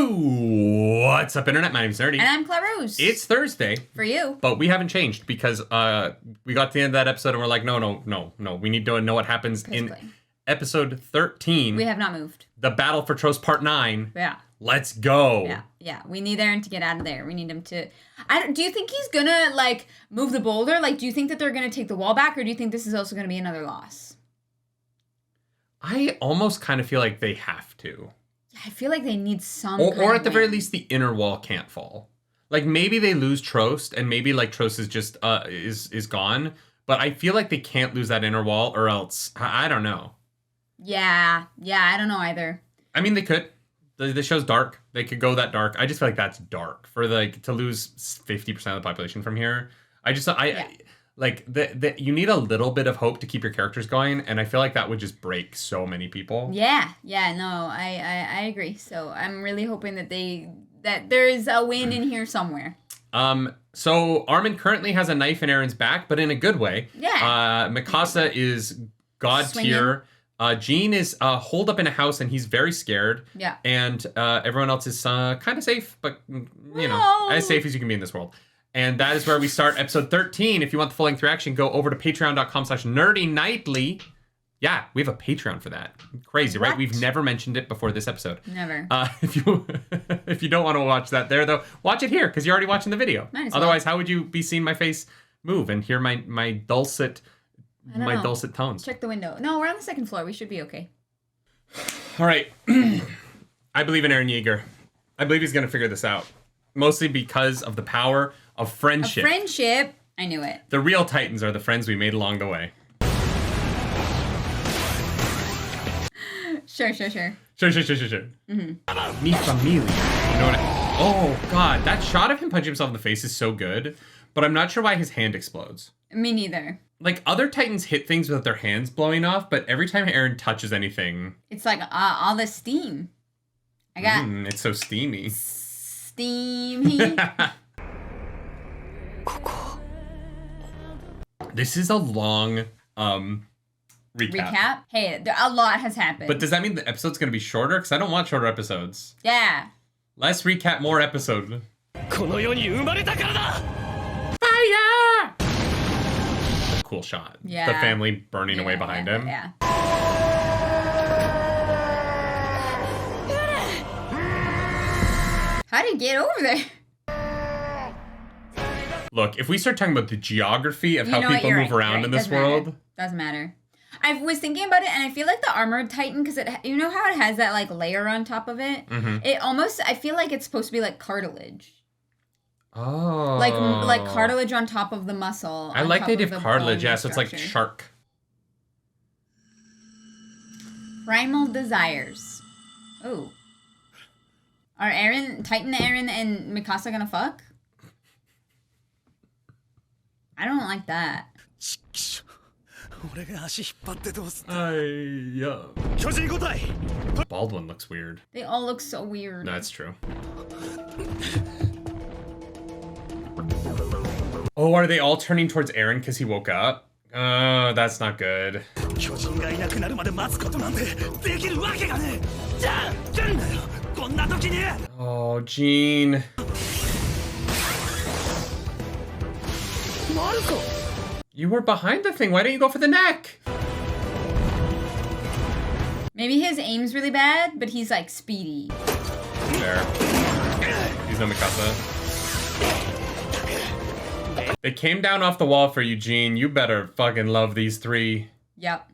What's up, Internet? My name's Nerdy. And I'm Clarose. It's Thursday. For you. But we haven't changed because we got to the end of that episode and we're like, no. We need to know what happens in episode 13. We have not moved. The Battle for Trost Part 9. Yeah. Let's go. Yeah. We need Eren to get out of there. We need him to... do you think he's gonna, move the boulder? Do you think that they're gonna take the wall back? Or do you think this is also gonna be another loss? I almost kind of feel like they have to. I feel like they need some or at the very least, the inner wall can't fall. Maybe they lose Trost, and maybe, Trost is just, is gone. But I feel like they can't lose that inner wall, or else, I don't know. Yeah, I don't know either. I mean, they could. The show's dark. They could go that dark. I just feel like that's dark. For, to lose 50% of the population from here. You need a little bit of hope to keep your characters going, and I feel like that would just break so many people. Yeah, no, I agree. So I'm really hoping that there's a win in here somewhere. So Armin currently has a knife in Eren's back, but in a good way. Yeah. Mikasa is god tier. Jean is holed up in a house, and he's very scared. Yeah. And everyone else is kind of safe, but know, as safe as you can be in this world. And that is where we start episode 13. If you want the full-length reaction, go over to patreon.com/nerdynightly. Yeah, we have a Patreon for that. Crazy, right? We've never mentioned it before this episode. Never. If you don't want to watch that there, though, watch it here, because you're already watching the video. Otherwise, how would you be seeing my face move and hear my dulcet tones? Check the window. No, we're on the second floor. We should be okay. All right. I believe in Eren Yeager. I believe he's going to figure this out. Mostly because of the power of friendship. I knew it. The real Titans are the friends we made along the way. Sure. Mm-hmm. Mi familia. You know what oh, God. That shot of him punching himself in the face is so good, but I'm not sure why his hand explodes. Me neither. Other Titans hit things without their hands blowing off, but every time Eren touches anything... It's all the steam. It's so steamy. Steamy. This is a long recap. Hey, a lot has happened. But does that mean the episode's going to be shorter? Because I don't want shorter episodes. Yeah. Less recap, more episode. Fire! Cool shot. Yeah. The family burning away behind him. Yeah. How did he get over there? Look, if we start talking about the geography of how people move around in this world... Doesn't matter. I was thinking about it, and I feel like the Armored Titan, because you know how it has that, layer on top of it? Mm-hmm. It almost, I feel like it's supposed to be like cartilage. Oh. Like cartilage on top of the muscle. I like the idea of cartilage, yeah, so it's like shark. Primal desires. Oh. Are Titan Eren and Mikasa gonna fuck? I don't like that. Baldwin looks weird. They all look so weird. That's true. Oh, are they all turning towards Eren because he woke up? That's not good. Oh, Jean. You were behind the thing. Why didn't you go for the neck? Maybe his aim's really bad, but he's speedy. There. He's no Mikasa. They came down off the wall for you, Jean. You better fucking love these three. Yep.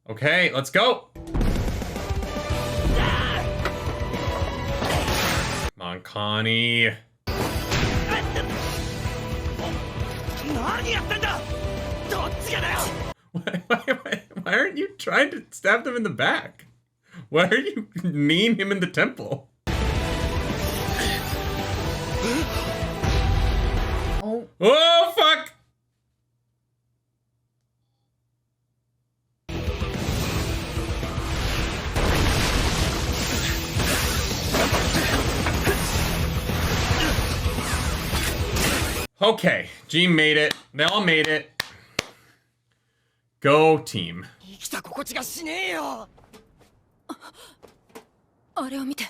Okay, let's go. Come on, Connie. Why aren't you trying to stab them in the back? Why are you kneeing him in the temple? Oh, fuck! Okay, Jean made it. They all made it. Go team. あれを見て。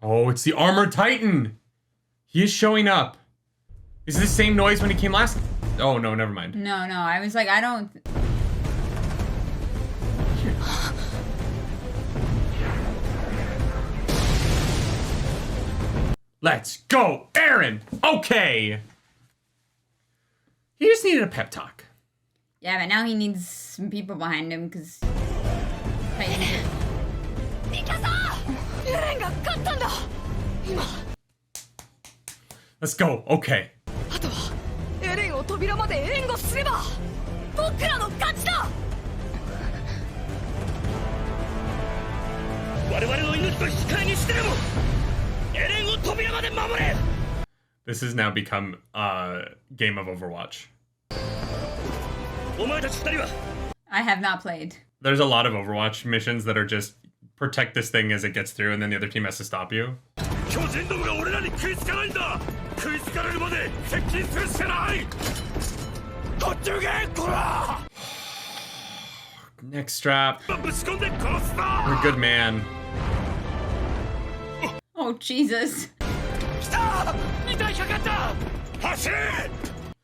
Oh, it's the Armored Titan! He is showing up. Is this the same noise when he came last? Oh, no, never mind. No, I was like, I don't... Let's go, Aaron! Okay! He just needed a pep talk. Yeah, but now he needs some people behind him, because... Let's go, okay. あとはエレンを扉まで援護すれば僕らの勝ちだ。我々の命と引き換えにしてでもエレンを扉まで守れ。 This has now become a game of Overwatch. お前たち二人は I have not played. There's a lot of Overwatch missions that are just protect this thing as it gets through and then the other team has to stop you. 巨人どもが俺らに食いつかないんだ。食いつかれるまで接近するしかない。こっち向けこら。 Next strap. ぶち込んで殺すぞ。 You're a good man. Oh, Jesus. 来た。2体かかった。走れ。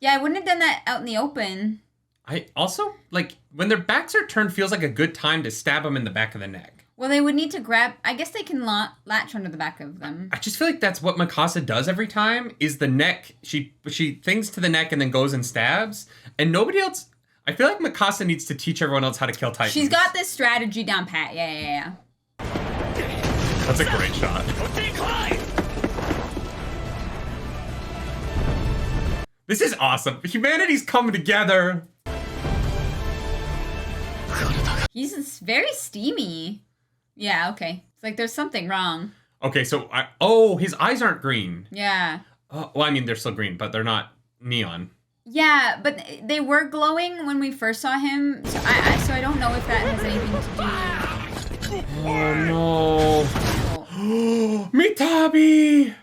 Yeah, I wouldn't have done that out in the open. I also, like, when their backs are turned, feels like a good time to stab them in the back of the neck. Well, they would need to grab... I guess they can latch onto the back of them. I just feel like that's what Mikasa does every time, is the neck. She things to the neck and then goes and stabs. And nobody else... I feel like Mikasa needs to teach everyone else how to kill Titans. She's got this strategy down pat. Yeah. That's a great shot. This is awesome. Humanity's coming together. He's very steamy. Yeah, okay. It's like there's something wrong. Okay, so... oh, his eyes aren't green. Yeah. Well, I mean, they're still green, but they're not neon. Yeah, but they were glowing when we first saw him, so I don't know if that has anything to do. Oh no! Mitabi!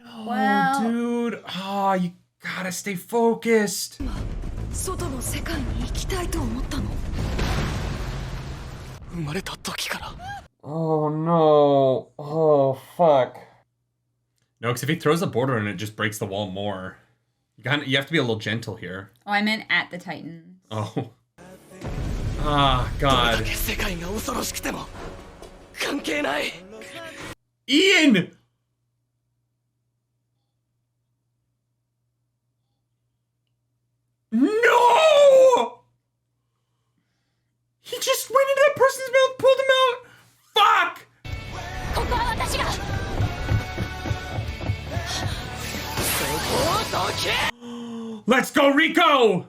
No, Well, dude. Oh, you gotta stay focused. 外の世界に行きたいと思ったの。生まれた時から。 Oh no! Oh fuck! No, because if he throws a border in, it just breaks the wall more. You have to be a little gentle here. Oh, I meant at the Titans. Oh. Ah, God. 世界が恐ろしくても関係ない。 Ian! No! He just went into that person's mouth, pulled him out. Fuck! ここは私が。そこをどけ。 Let's go, Rico!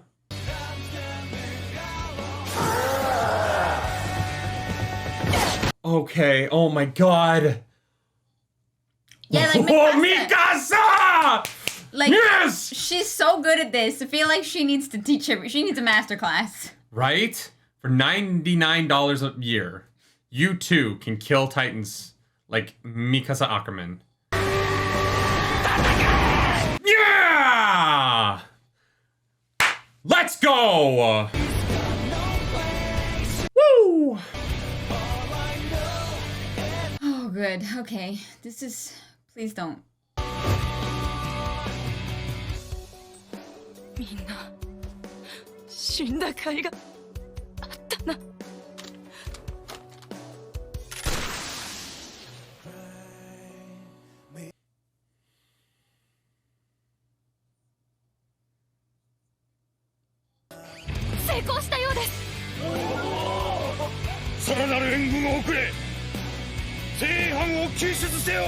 Okay, oh my god. Yeah, like Oh, Mikasa. Mikasa! Like, yes! she's so good at this. I feel like she needs to teach her. She needs a master class. Right? For $99 a year, you too can kill Titans like Mikasa Ackerman. Yeah! Let's go! Woo! Oh, good. Okay. This is... Please don't. みんな死んだ甲斐があったな。成功したようです。さらなる援軍を送れ。正反を救出せよ。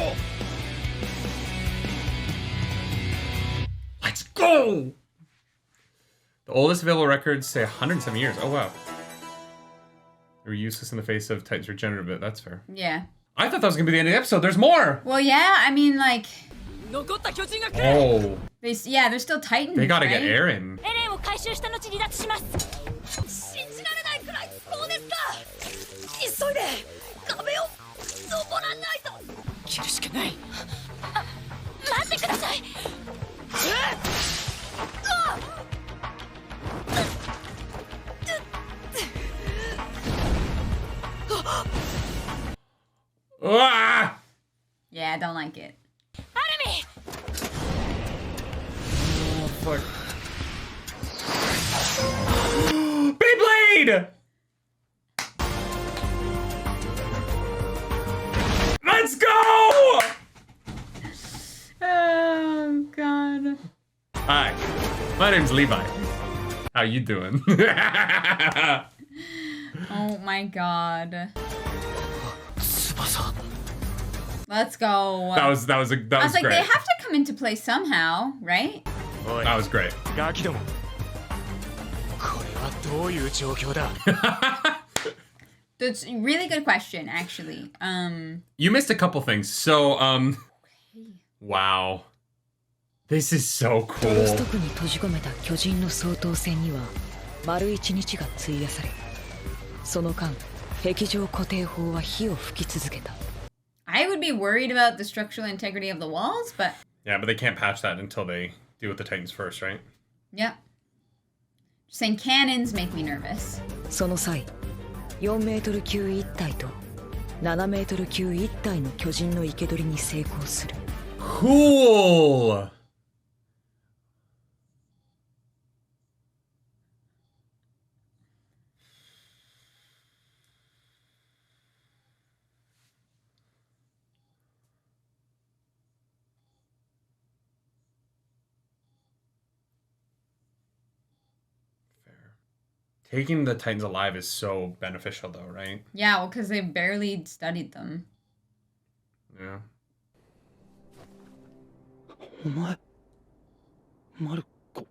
Let's go! The oldest available records say 107 years. Oh, wow. They were useless in the face of Titan's regenerative bit. That's fair. Yeah. I thought that was going to be the end of the episode. There's more! Well, yeah, I mean, like... 残った巨人が来る。 Oh. They're still Titans, They gotta right? get Eren. エレンを回収した後離脱します。信じられないくらいそうですか。急いで壁を登らないと。切るしかない。待ってください。うっ。I don't like it. Enemy! Oh, fuck. Beyblade! Let's go! Oh, God. Hi, my name's Levi. How you doing? Oh, my God. Let's go. That was I was like, great. they have to come into play somehow, right? That was great. That's a really good question, actually. You missed a couple things. So, wow. This is so cool. 特に閉じ込めた巨人の総統戦には丸1日が費やされ、その間壁上固定法は火を吹き続けた。I would be worried about the structural integrity of the walls, but Yeah, but they can't patch that until they deal with the Titans first, right? yeah. Just saying cannons make me nervous. その際、4メートル級1体と7メートル級1体の巨人の生け捕りに成功する。Cool! Taking the Titans alive is so beneficial, though, right? Yeah, well, because they barely studied them. Yeah. お前マルコ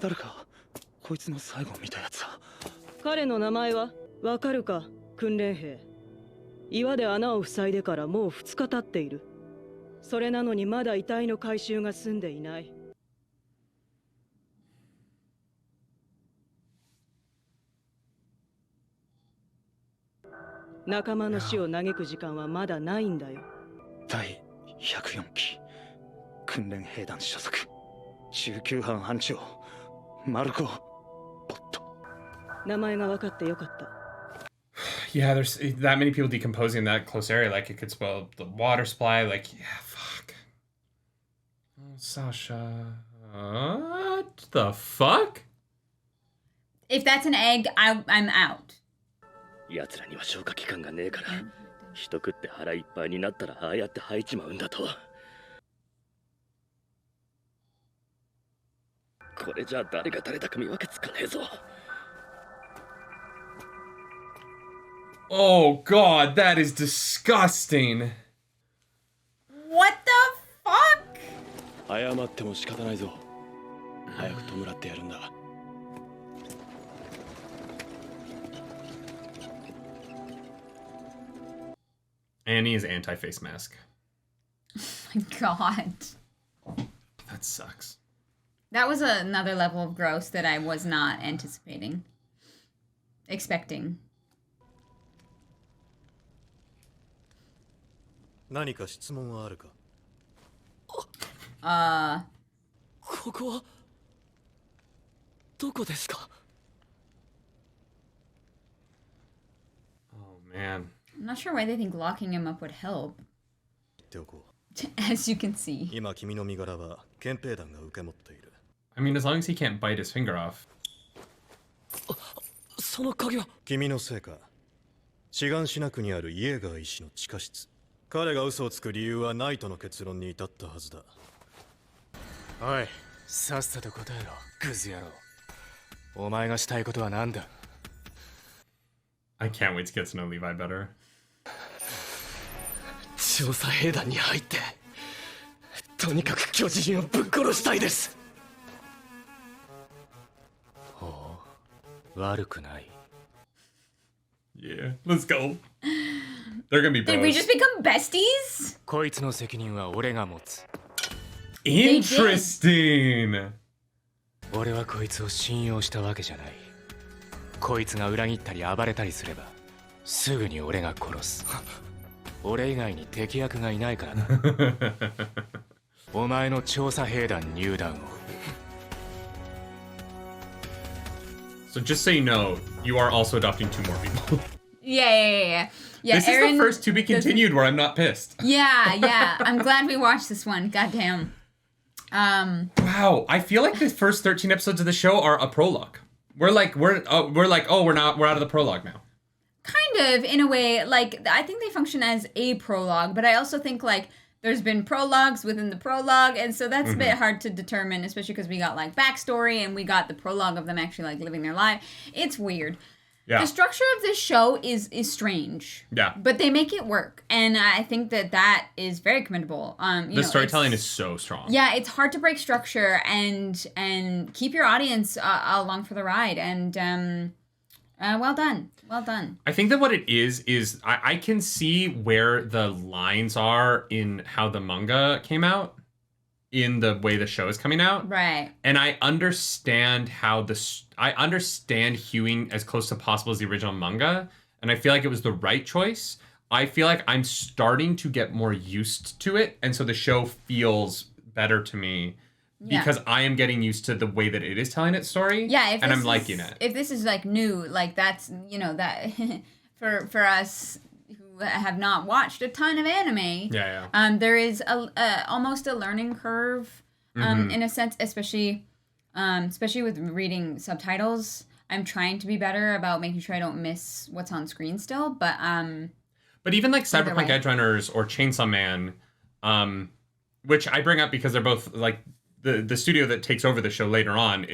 誰かこいつの最後見たやつだ。彼の名前はわかるか？訓練兵。岩で穴を塞いでからもう2日経っている。それなのにまだ遺体の回収が済んでいない。仲間の死を嘆く時間はまだないんだよ。第104期訓練兵団所属19班班長マルコ・ポット。名前が分かってよかった。Yeah, there's that many people decomposing in that close area. Like, it could spoil the water supply. Like, yeah, fuck. Oh, Sasha. What the fuck? If that's an egg, I'm out. 奴らには消化器官がねえから、人食って腹いっぱいになったらああやって吐いちまうんだと。これじゃ誰が誰だか見分けつかねえぞ。Oh, God, that is disgusting. What the fuck? 謝っても仕方ないぞ。早く弔ってやるんだ。Annie is anti-face mask. Oh my God. That sucks. That was another level of gross that I was not anticipating. Expecting. 何か質問はあるか？ここはどこですか？ Oh, man. I'm not sure why they think locking him up would help. 言っておこう。 As you can see. 今君の身柄は憲兵団が受け持っている。I mean, as long as he can't bite his finger off. その鍵は？君のせいか。志願しなくにあるイエーガー医師の地下室。彼が嘘をつく理由はないとの結論に至ったはずだ。おい、さっさと答えろ、クズ野郎。お前がしたいことは何だ？ I can't wait to get to know Levi better. 調査兵団に入って、とにかく巨人をぶっ殺したいです。ほう、悪くない。Yeah, let's go. They're gonna be bros. Did we just become besties? こいつの責任は俺が持つ。Interesting. 俺はこいつを信用したわけじゃない。こいつが裏切ったり暴れたりすれば、すぐに俺が殺す。俺以外に敵役がいないからな。お前の調査兵団入団を。So just so you know, you are also adopting 2 more people. Yeah, this Aaron is the first to be continued where I'm not pissed. Yeah. I'm glad we watched this one. Goddamn. Wow, I feel like the first 13 episodes of the show are a prologue. We're out of the prologue now. Kind of, in a way. Like, I think they function as a prologue, but I also think, like, there's been prologues within the prologue, and so that's a bit hard to determine, especially because we got, like, backstory, and we got the prologue of them actually, like, living their life. It's weird. Yeah. The structure of this show is strange. Yeah. But they make it work, and I think that is very commendable. The storytelling is so strong. Yeah, it's hard to break structure and keep your audience along for the ride, and well done. Well done. I think that what it is I can see where the lines are in how the manga came out, in the way the show is coming out. Right. And I understand I understand hewing as close to possible as the original manga, and I feel like it was the right choice. I feel like I'm starting to get more used to it, and so the show feels better to me. Yeah. Because I am getting used to the way that it is telling its story. Yeah, and I'm liking it. If this is like new, like that's that for us who have not watched a ton of anime. Yeah. There is almost a learning curve, in a sense, especially with reading subtitles. I'm trying to be better about making sure I don't miss what's on screen still, but even like Cyberpunk Edge Runners or Chainsaw Man, which I bring up because they're both like. The studio that takes over the show later on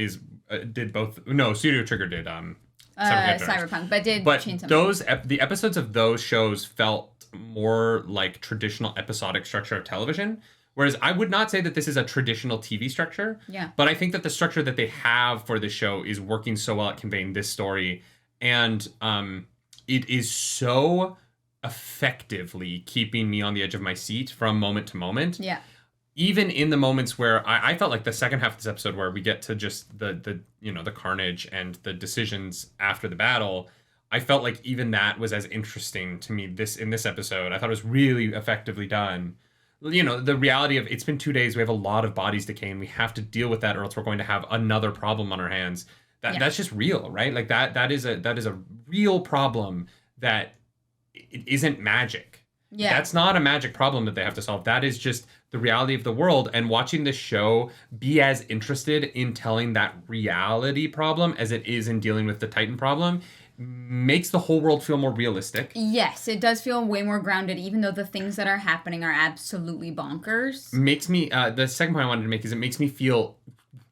did both. No, Studio Trigger did Cyberpunk, but Chainsaw Man. The episodes of those shows felt more like traditional episodic structure of television. Whereas I would not say that this is a traditional TV structure. Yeah. But I think that the structure that they have for the show is working so well at conveying this story, and it is so effectively keeping me on the edge of my seat from moment to moment. Yeah. Even in the moments where I felt like the second half of this episode where we get to just the carnage and the decisions after the battle, I felt like even that was as interesting to me in this episode. I thought it was really effectively done. The reality of it's been 2 days, we have a lot of bodies decaying, we have to deal with that or else we're going to have another problem on our hands. That's just real, right? Like that is a real problem that it isn't magic. Yeah. That's not a magic problem that they have to solve. That is just the reality of the world. And watching this show be as interested in telling that reality problem as it is in dealing with the Titan problem makes the whole world feel more realistic. Yes, it does feel way more grounded, even though the things that are happening are absolutely bonkers. Makes me, the second point I wanted to make is it makes me feel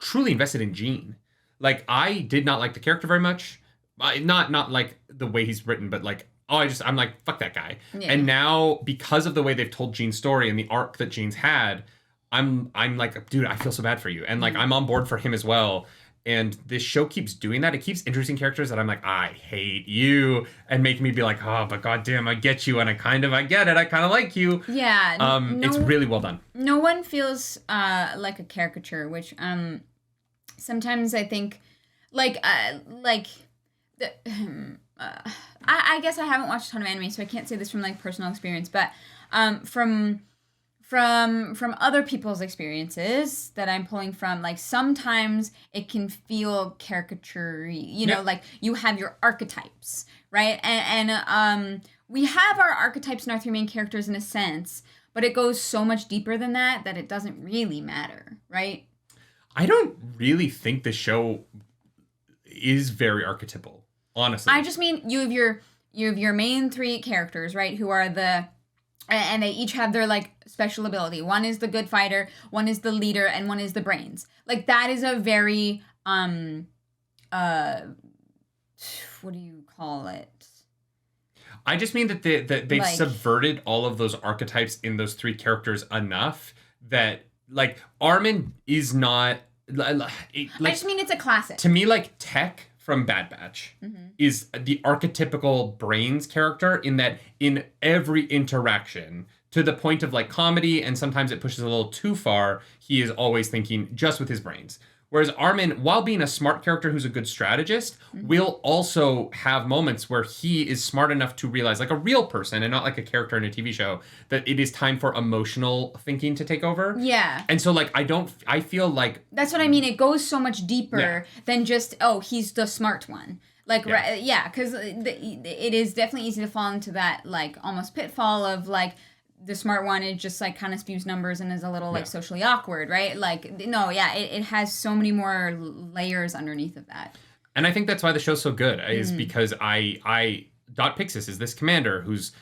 truly invested in Jean. Like, I did not like the character very much. Not like the way he's written, but like, I'm like, fuck that guy. Yeah. And now, because of the way they've told Jean's story and the arc that Jean's had, I'm like, dude, I feel so bad for you. And like, I'm on board for him as well. And this show keeps doing that. It keeps introducing characters that I'm like, I hate you. And making me be like, oh, but goddamn, I get you. And I get it. I kind of like you. Yeah. It's really well done. No one feels like a caricature, which sometimes I think, I guess I haven't watched a ton of anime, so I can't say this from like personal experience, but from other people's experiences that I'm pulling from, like sometimes it can feel caricature-y, like you have your archetypes, right? And we have our archetypes in our three main characters in a sense, but it goes so much deeper than that it doesn't really matter, right? I don't really think the show is very archetypal. Honestly, I just mean you have your main three characters, right? Who are and they each have their like special ability. One is the good fighter, one is the leader, and one is the brains. Like that is a very what do you call it? I just mean that they've subverted all of those archetypes in those three characters enough that like Armin is not like. I just mean it's a classic. To me, like Tech from Bad Batch is the archetypical brains character in that in every interaction, to the point of like comedy, and sometimes it pushes a little too far, he is always thinking just with his brains. Whereas Armin, while being a smart character who's a good strategist, will also have moments where he is smart enough to realize, like a real person and not like a character in a TV show, that it is time for emotional thinking to take over. Yeah. And so like, I feel like... That's what I mean. It goes so much deeper than just, he's the smart one. Like, Yeah. yeah, because it is definitely easy to fall into that, like, almost pitfall of, like, the smart one, it just, like, kind of spews numbers and is a little, like, Yeah. socially awkward, right? Like, no, yeah, it has so many more layers underneath of that. And I think that's why the show's so good, is because Dot Pixis is this commander who's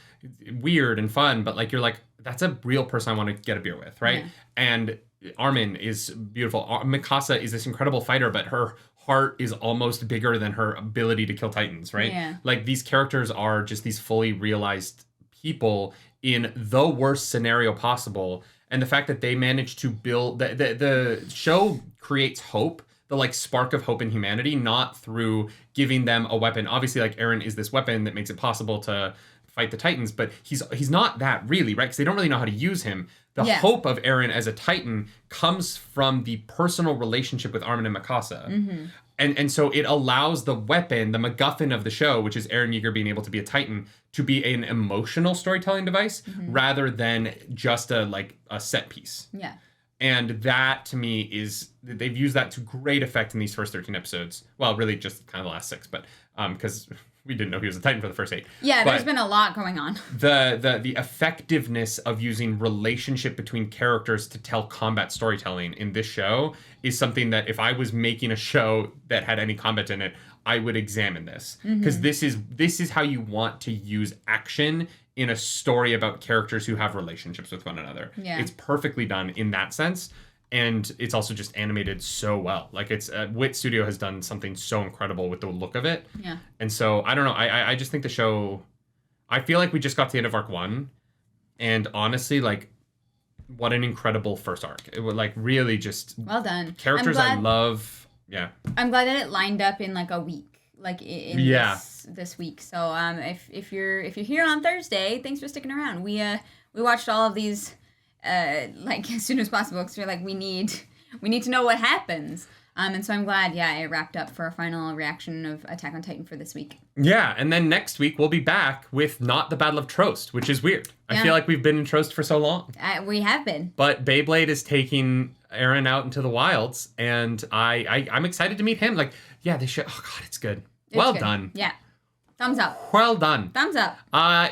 weird and fun, but like you're like, that's a real person I want to get a beer with, right? Yeah. And Armin is beautiful. Mikasa is this incredible fighter, but her heart is almost bigger than her ability to kill Titans, right? Yeah. Like these characters are just these fully realized people in the worst scenario possible. And the fact that they managed to build the show creates hope, the like spark of hope in humanity, not through giving them a weapon. Obviously, like Eren is this weapon that makes it possible to fight the Titans, but he's not that really, right? Because they don't really know how to use him. The hope of Eren as a Titan comes from the personal relationship with Armin and Mikasa. And so it allows the weapon, the MacGuffin of the show, which is Eren Yeager being able to be a Titan, to be an emotional storytelling device rather than just a set piece. Yeah. And that, to me, they've used that to great effect in these first 13 episodes. Well, really just kind of the last 6, but because we didn't know he was a Titan for the first 8. Yeah, but there's been a lot going on. The effectiveness of using relationship between characters to tell combat storytelling in this show is something that if I was making a show that had any combat in it, I would examine this. Because this is how you want to use action in a story about characters who have relationships with one another. Yeah. It's perfectly done in that sense. And it's also just animated so well. Like Wit Studio has done something so incredible with the look of it. Yeah. And so I don't know. I just think the show, I feel like we just got to the end of arc 1. And honestly, like, what an incredible first arc. It was like really just Well done. characters I love. Yeah. I'm glad that it lined up in like a week, like in this week. So if you're here on Thursday, thanks for sticking around. We watched all of these like as soon as possible because we're like we need to know what happens. And so I'm glad, it wrapped up for a final reaction of Attack on Titan for this week. Yeah, and then next week we'll be back with not the Battle of Trost, which is weird. I feel like we've been in Trost for so long. We have been. But Beyblade is taking Eren out into the wilds, and I'm excited to meet him. Like, yeah, they should. Oh God, it's good. Well done. Yeah. Thumbs up. Well done. Thumbs up.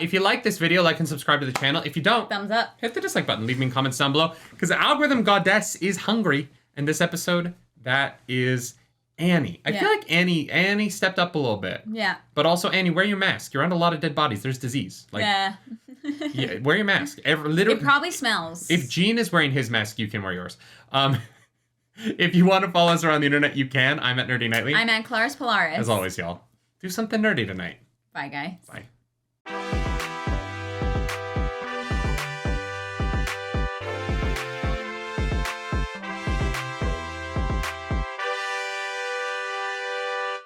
If you like this video, like and subscribe to the channel. If you don't, thumbs up. Hit the dislike button. Leave me comments down below because the algorithm goddess is hungry. And this episode, that is Annie. I feel like Annie stepped up a little bit. Yeah. But also, Annie, wear your mask. You're around a lot of dead bodies. There's disease. Like, yeah. Yeah, wear your mask. Literally, it probably smells. If Gene is wearing his mask, you can wear yours. If you want to follow us around the internet, you can. I'm at Nerdy Nightly. I'm at Claris Polaris. As always, y'all, do something nerdy tonight. Bye, guys. Bye.